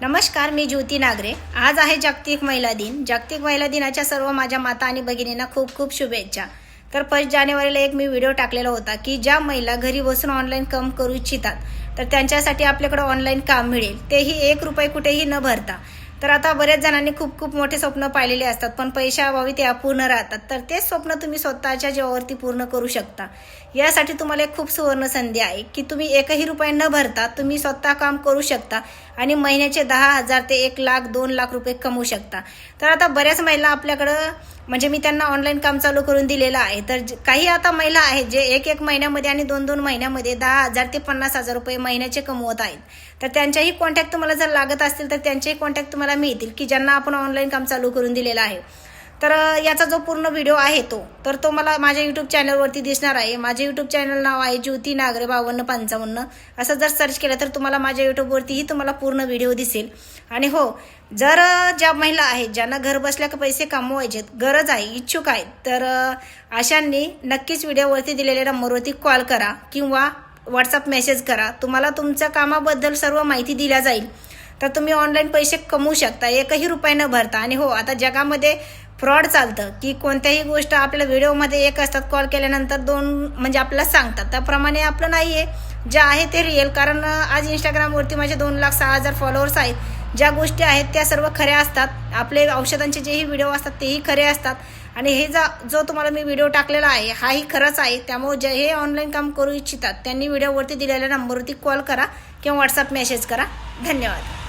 नमस्कार, मी ज्योती नागरे। आज आहे जागतिक महिला दिन। जागतिक महिला दिनाच्या सर्व माझ्या माता आणि भगिनींना खूप खूप शुभेच्छा। तर 1 जानेवारीला एक मी व्हिडिओ टाकलेला होता की ज्या महिला घरी बसून ऑनलाईन काम करू इच्छितात तर त्यांच्यासाठी आपल्याकडे ऑनलाईन काम मिळेल, तेही 1 रुपये कुठेही न भरता। तर आता बरेच जणांनी खूप खूप मोठे स्वप्न पाहिलेले असतात, पण पैशाअभावी ते अपूर्ण राहतात। तर तेच स्वप्न तुम्ही स्वतःच्या जीवावरती पूर्ण करू शकता। यासाठी तुम्हाला एक खूप सुवर्ण संधी आहे की तुम्ही 1ही रुपया न भरता तुम्ही स्वतः काम करू शकता आणि महिन्याचे 10,000 ते 1 लाख 2 लाख रुपये कमवू शकता। तर आता बऱ्याच महिला आपल्याकडं म्हणजे मी त्यांना ऑनलाईन काम चालू करून दिलेलं आहे। तर काही आता महिला आहेत जे 1 महिन्यामध्ये आणि 2 महिन्यामध्ये 10,000 ते 50,000 रुपये महिन्याचे कमवत आहेत। तर त्यांच्याही कॉन्टॅक्ट तुम्हाला जर लागत असतील तर त्यांचेही कॉन्टॅक्ट तुम्हाला मिळतील की ज्यांना आपण ऑनलाईन काम चालू करून दिलेलं आहे। तर याचा जो पूर्ण व्हिडिओ आहे तो मला माझ्या यूट्यूब चॅनलवरती दिसणार आहे। माझे यूट्यूब चॅनल नाव आहे ज्योती नागरे 5255। असं जर सर्च केलं तर तुम्हाला माझ्या यूट्यूबवरतीही तुम्हाला पूर्ण व्हिडिओ दिसेल। आणि हो, जर ज्या महिला आहेत ज्यांना घर बसल्या पैसे कमवायचे गरज आहे, इच्छुक आहेत, तर अशांनी नक्कीच व्हिडिओवरती दिलेल्या नंबरवरती कॉल करा किंवा व्हॉट्सअप मेसेज करा। तुम्हाला तुमच्या कामाबद्दल सर्व माहिती दिल्या जाईल। तर तुम्ही ऑनलाईन पैसे कमवू शकता 1ही रुपया न भरता। आणि हो, आता जगामध्ये फ्रॉड चालतं की कोणत्याही गोष्ट आपल्या व्हिडिओमध्ये एक असतात, कॉल केल्यानंतर 2 म्हणजे आपल्याला सांगतात। त्याप्रमाणे आपलं नाही आहे, जे आहे ते रिअल। कारण आज इंस्टाग्रामवरती माझे 2,06,000 फॉलोअर्स आहेत। ज्या गोष्टी आहेत त्या सर्व खऱ्या असतात। आपले औषधांचे जेही व्हिडिओ असतात तेही खरे असतात। आणि हे जो तुम्हाला मी व्हिडिओ टाकलेला आहे हाही खरंच आहे। त्यामुळे जे हे ऑनलाईन काम करू इच्छितात त्यांनी व्हिडिओवरती दिलेल्या नंबरवरती कॉल करा किंवा व्हॉट्सअप मेसेज करा। धन्यवाद।